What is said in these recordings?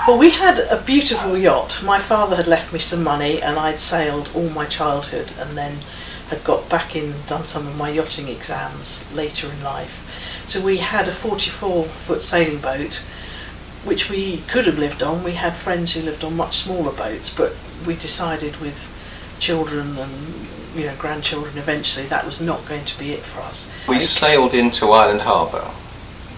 Well, we had a beautiful yacht. My father had left me some money and I'd sailed all my childhood and then had got back in, done some of my yachting exams later in life. So we had a 44-foot sailing boat, which we could have lived on. We had friends who lived on much smaller boats, but we decided with children and grandchildren eventually that was not going to be it for us. We sailed into Island Harbour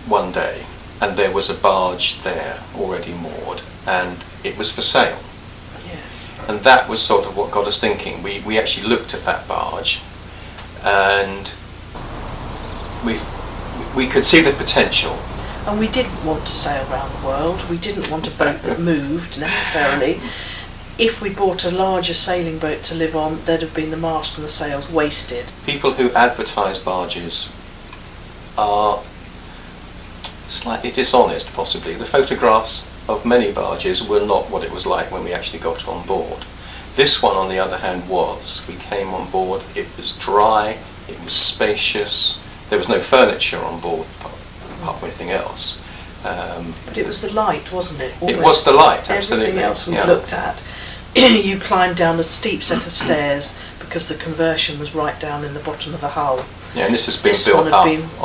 one day and there was a barge there already moored and it was for sale. Yes. And that was sort of what got us thinking. We actually looked at that barge and we could see the potential. And we didn't want to sail around the world. We didn't want a boat that moved necessarily. If we bought a larger sailing boat to live on, there'd have been the mast and the sails wasted. People who advertise barges are slightly dishonest, possibly. The photographs of many barges were not what it was like when we actually got on board. This one, on the other hand, was. We came on board, it was dry, it was spacious, there was no furniture on board apart from anything else. But it was the light, wasn't it? It was the light, absolutely. Everything else we looked at. You climbed down a steep set of stairs because the conversion was right down in the bottom of the hull. Yeah, and this has been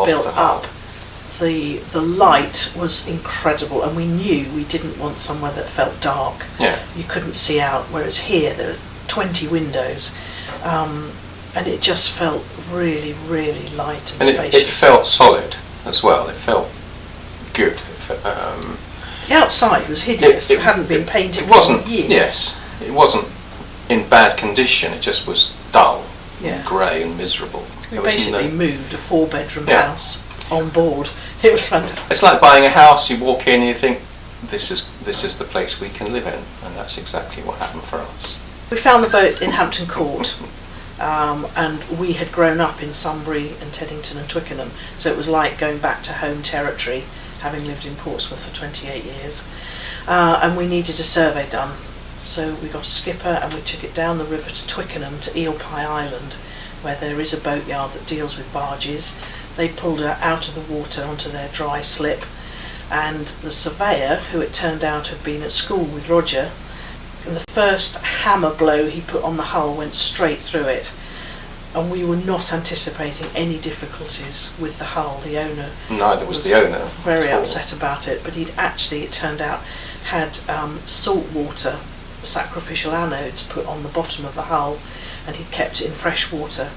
built up. The light was incredible, and we knew we didn't want somewhere that felt dark. Yeah. You couldn't see out, whereas here there are 20 windows, and it just felt really, really light and spacious. It felt solid as well. It felt good. The outside was hideous. It hadn't been painted for years. Yes, it wasn't in bad condition. It just was dull, grey and miserable. We basically moved a 4-bedroom house on board. It was fantastic. It's like buying a house. You walk in and you think, this is the place we can live in, and that's exactly what happened for us. We found the boat in Hampton Court, and we had grown up in Sunbury and Teddington and Twickenham, so it was like going back to home territory, having lived in Portsmouth for 28 years, and we needed a survey done. So we got a skipper and we took it down the river to Twickenham, to Eel Pie Island, where there is a boatyard that deals with barges. They pulled her out of the water onto their dry slip, and the surveyor, who it turned out had been at school with Roger, and the first hammer blow he put on the hull went straight through it. And we were not anticipating any difficulties with the hull. The owner was the owner. Very upset about it, but he'd actually, it turned out, had salt water sacrificial anodes put on the bottom of the hull, and he'd kept it in fresh water.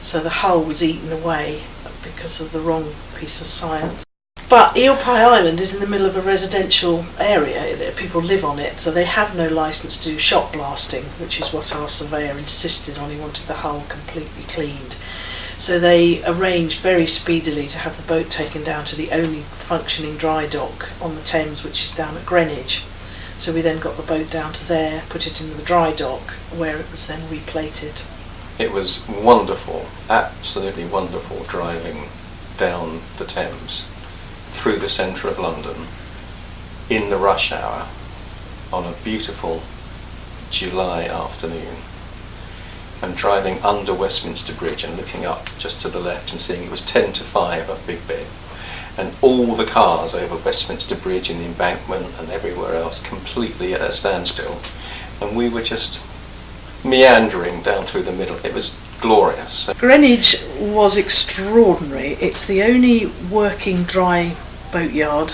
So the hull was eaten away because of the wrong piece of science. But Eel Pie Island is in the middle of a residential area. People live on it, so they have no licence to do shot blasting, which is what our surveyor insisted on. He wanted the hull completely cleaned. So they arranged very speedily to have the boat taken down to the only functioning dry dock on the Thames, which is down at Greenwich. So we then got the boat down to there, put it in the dry dock, where it was then replated. It was wonderful, absolutely wonderful, driving down the Thames through the centre of London in the rush hour on a beautiful July afternoon, and driving under Westminster Bridge and looking up just to the left and seeing it was 10 to 5 up Big Ben, and all the cars over Westminster Bridge and the embankment and everywhere else completely at a standstill, and we were just meandering down through the middle. It was glorious. Greenwich was extraordinary. It's the only working dry boatyard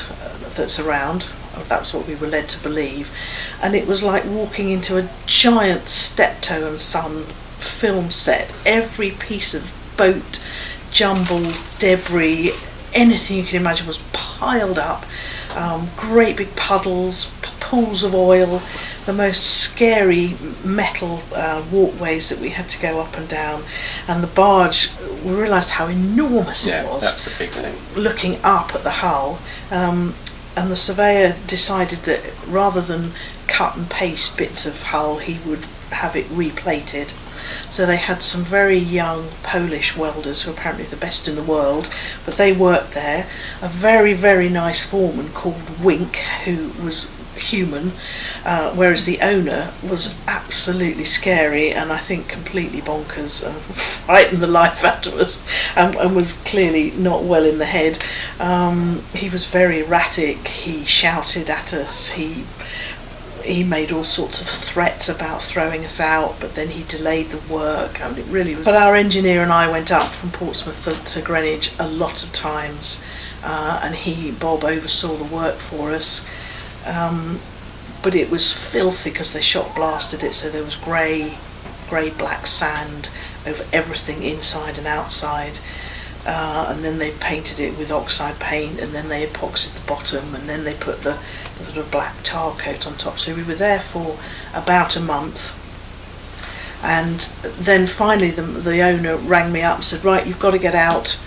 that's around. That's what we were led to believe, and it was like walking into a giant Steptoe and Son film set. Every piece of boat, jumble, debris, anything you can imagine was piled up. Great big puddles, pools of oil, the most scary metal walkways that we had to go up and down, and the barge, we realised how enormous it was. That's the big thing. Looking up at the hull, and the surveyor decided that rather than cut and paste bits of hull, he would have it replated. So they had some very young Polish welders who are apparently the best in the world, but they worked there. A very, very nice foreman called Wink, who was human, whereas the owner was absolutely scary and I think completely bonkers and frightened the life out of us, and was clearly not well in the head. He was very erratic, he shouted at us, he he made all sorts of threats about throwing us out, but then he delayed the work, and it really was. But our engineer and I went up from Portsmouth to Greenwich a lot of times, and Bob oversaw the work for us. But it was filthy because they shot blasted it, so there was grey-black sand over everything inside and outside. And then they painted it with oxide paint, and then they epoxied the bottom, and then they put the sort of black tar coat on top. So we were there for about a month, and then finally the owner rang me up and said, right, you've got to get out.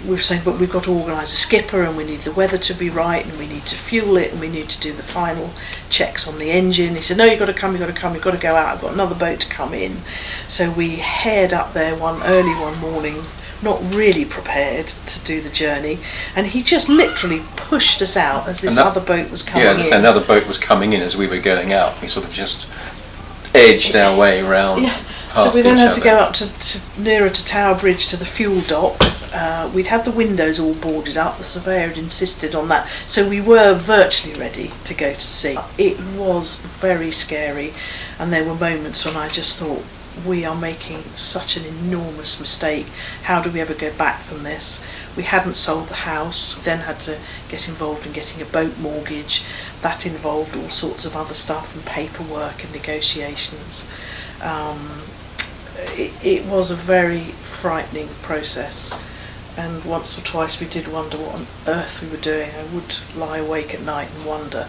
We were saying, but we've got to organise a skipper, and we need the weather to be right, and we need to fuel it, and we need to do the final checks on the engine. He said, no, you've got to come, you've got to go out, I've got another boat to come in. So we haired up there early one morning, not really prepared to do the journey, and he just literally pushed us out as this other boat was coming in. Yeah, another boat was coming in as we were going out. We sort of just edged our way around. Yeah. So we then had to go up to nearer to Tower Bridge to the fuel dock. We'd had the windows all boarded up. The surveyor had insisted on that, so we were virtually ready to go to sea. It was very scary, and there were moments when I just thought, we are making such an enormous mistake. How do we ever go back from this? We hadn't sold the house, then had to get involved in getting a boat mortgage. That involved all sorts of other stuff and paperwork and negotiations. It was a very frightening process, and once or twice we did wonder what on earth we were doing. I would lie awake at night and wonder,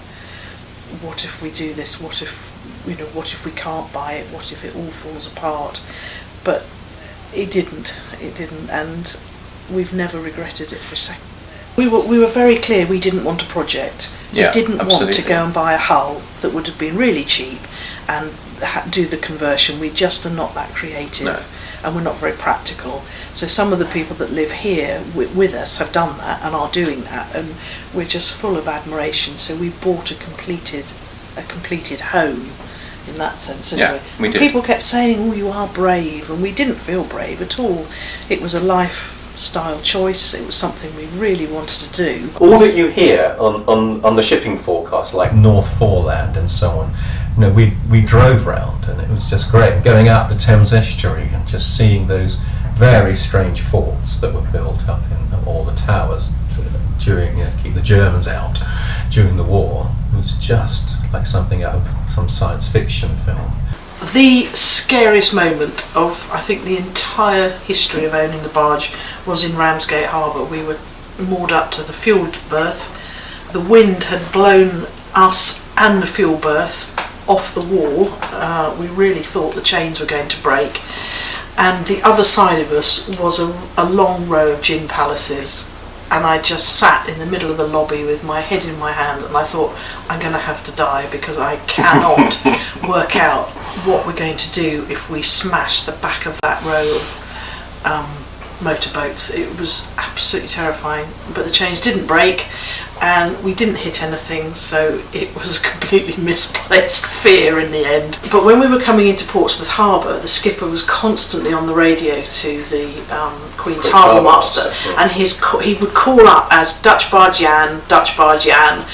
what if we do this? What if we can't buy it? What if it all falls apart? But it didn't, and we've never regretted it for a second. We were very clear we didn't want a project. We didn't want to go and buy a hull that would have been really cheap and do the conversion. We just are not that creative, and we're not very practical. So some of the people that live here with us have done that and are doing that, and we're just full of admiration. So we bought a completed home in that sense. Anyway. Yeah, we did. People kept saying, "Oh, you are brave," and we didn't feel brave at all. It was a lifestyle choice. It was something we really wanted to do. All that you hear on the shipping forecast, like North Foreland and so on, we drove round, and it was just great going out the Thames estuary and just seeing those very strange forts that were built up in all the towers during to keep the Germans out during the war. It was just like something out of some science fiction film. The scariest moment of, I think, the entire history of owning the barge was in Ramsgate Harbour. We were moored up to the fuel berth. The wind had blown us and the fuel berth off the wall. We really thought the chains were going to break. And the other side of us was a long row of gin palaces. And I just sat in the middle of the lobby with my head in my hands, and I thought, I'm going to have to die, because I cannot work out what we're going to do if we smash the back of that row of motorboats. It was absolutely terrifying, but the chains didn't break and we didn't hit anything, so it was completely misplaced fear in the end. But when we were coming into Portsmouth Harbour, the skipper was constantly on the radio to the Queen's Harbour Master, and he would call up as Dutch Barge Jan, Dutch Barge Jan,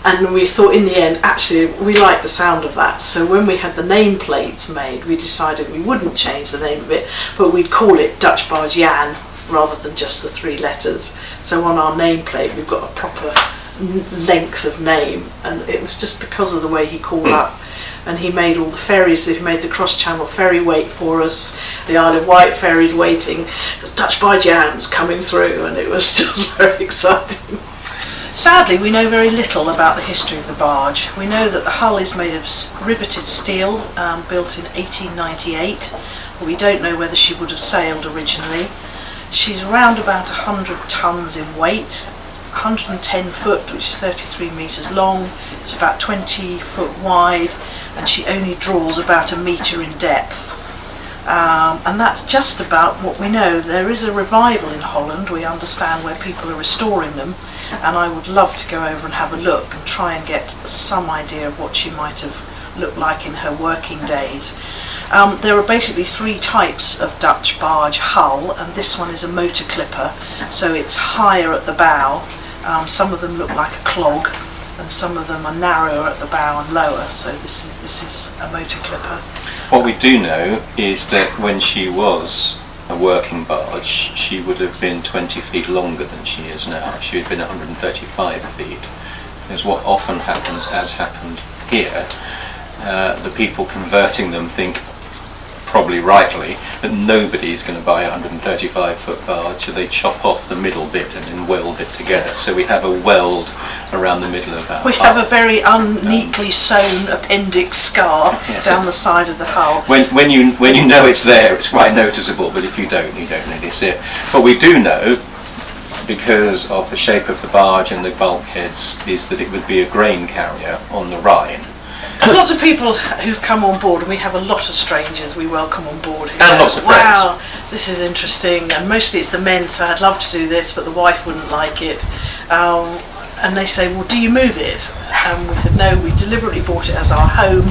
and we thought in the end, actually, we liked the sound of that. So when we had the nameplates made, we decided we wouldn't change the name of it, but we'd call it Dutch Barge Jan rather than just the 3 letters. So on our nameplate, we've got a proper length of name, and it was just because of the way he called up. And he made all the ferries, he made the cross-channel ferry wait for us, the Isle of Wight ferries waiting, Dutch Barge Jan's coming through, and it was just very exciting. Sadly, we know very little about the history of the barge. We know that the hull is made of riveted steel, built in 1898. We don't know whether she would have sailed originally. She's around about 100 tonnes in weight, 110 foot, which is 33 metres long. It's about 20 foot wide, and she only draws about 1 metre in depth. And that's just about what we know. There is a revival in Holland, we understand, where people are restoring them, and I would love to go over and have a look and try and get some idea of what she might have looked like in her working days. There are basically 3 types of Dutch barge hull, and this one is a motor clipper, so it's higher at the bow. Some of them look like a clog, and some of them are narrower at the bow and lower, so this is a motor clipper. What we do know is that when she was a working barge, she would have been 20 feet longer than she is now. She would have been 135 feet. Because what often happens, as happened here, the people converting them think, probably rightly, that nobody is going to buy a 135-foot barge, so they chop off the middle bit and then weld it together. So we have a weld around the middle of our We have a very unneatly sewn appendix scar down the side of the hull. When you know it's there, it's quite noticeable, but if you don't really see it. But we do know, because of the shape of the barge and the bulkheads, is that it would be a grain carrier on the Rhine. Lots of people who've come on board, and we have a lot of strangers we welcome on board. And lots of friends. Wow, this is interesting. And mostly it's the men, so I'd love to do this, but the wife wouldn't like it. And they say, well, do you move it? And we said, no, we deliberately bought it as our home,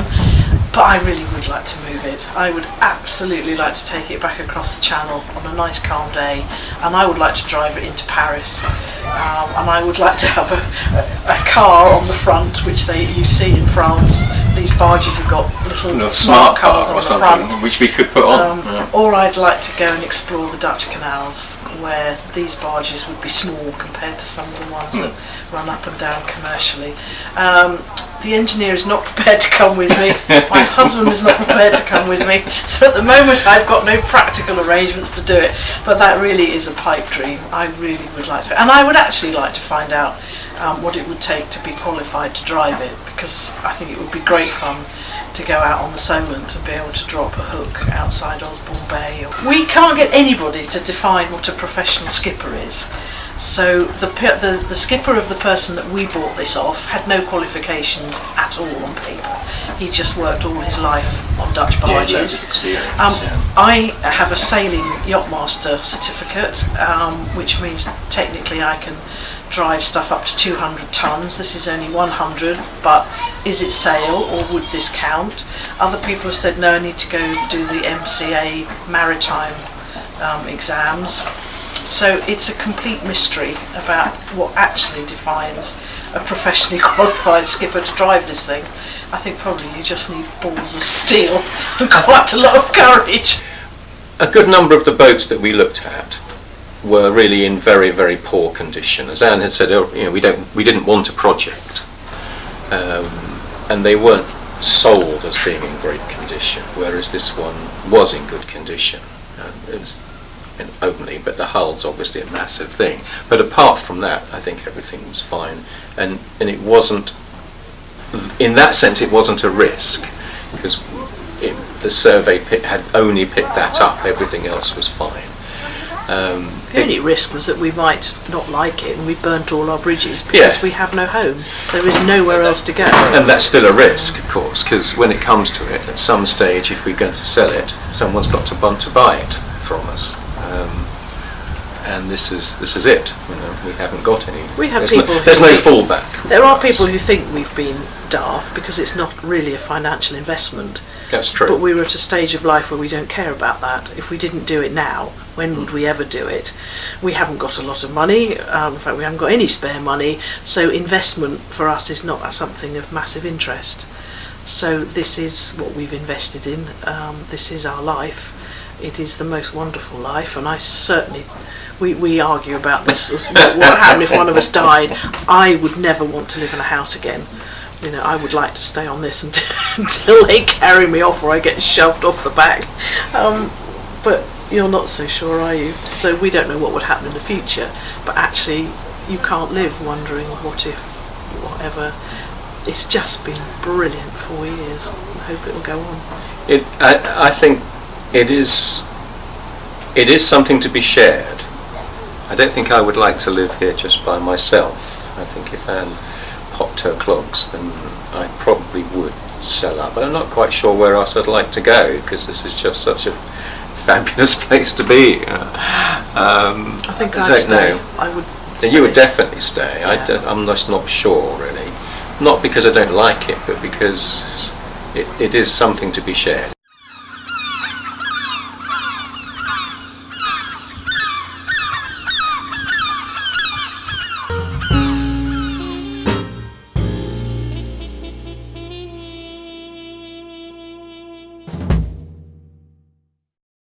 but I really would like to move it. I would absolutely like to take it back across the channel on a nice calm day, and I would like to drive it into Paris. And I would like to have a car on the front, which you see in France. These barges have got little smart cars on the front, which we could put on. Or I'd like to go and explore the Dutch canals, where these barges would be small compared to some of the ones that run up and down commercially. The engineer is not prepared to come with me. My husband is not prepared to come with me. So at the moment I've got no practical arrangements to do it. But that really is a pipe dream. I really would like to. And I would actually like to find out what it would take to be qualified to drive it, because I think it would be great fun to go out on the Solent and be able to drop a hook outside Osborne Bay. We can't get anybody to define what a professional skipper is. So the skipper of the person that we bought this off had no qualifications at all on paper. He just worked all his life on Dutch barges. I have a sailing yachtmaster certificate, which means technically I can drive stuff up to 200 tonnes. This is only 100, but is it sail or would this count? Other people have said no, I need to go do the MCA maritime exams. So it's a complete mystery about what actually defines a professionally qualified skipper to drive this thing. I think probably you just need balls of steel and quite a lot of courage. A good number of the boats that we looked at were really in very, very poor condition. As Anne had said, we didn't want a project, and they weren't sold as being in great condition, whereas this one was in good condition. It was only, but the hull's obviously a massive thing. But apart from that, I think everything was fine, and it wasn't, in that sense, it wasn't a risk, because the survey had only picked that up. Everything else was fine. The only risk was that we might not like it and we burnt all our bridges because we have no home. There is nowhere else to go. And that's still a risk, of course, because when it comes to it, at some stage, if we're going to sell it, someone's got to buy it from us. And this is it. We haven't got any. There's no fallback. There are people who think we've been daft because it's not really a financial investment. That's true. But we were at a stage of life where we don't care about that. If we didn't do it now, when would we ever do it? We haven't got a lot of money. In fact, we haven't got any spare money. So investment for us is not something of massive interest. So this is what we've invested in. This is our life. It is the most wonderful life, and I certainly, we argue about this. What would happen if one of us died? I would never want to live in a house again. I would like to stay on this until they carry me off or I get shoved off the back. But you're not so sure, are you? So we don't know what would happen in the future. But actually, you can't live wondering what if, whatever. It's just been brilliant 4 years. I hope it will go on. I think it is something to be shared. I don't think I would like to live here just by myself. I think if Anne popped her clogs, then I probably would sell up. But I'm not quite sure where else I'd like to go, because this is just such a fabulous place to be. I think I'd stay. I would stay. You would definitely stay. Yeah. I'm just not sure, really. Not because I don't like it, but because it is something to be shared.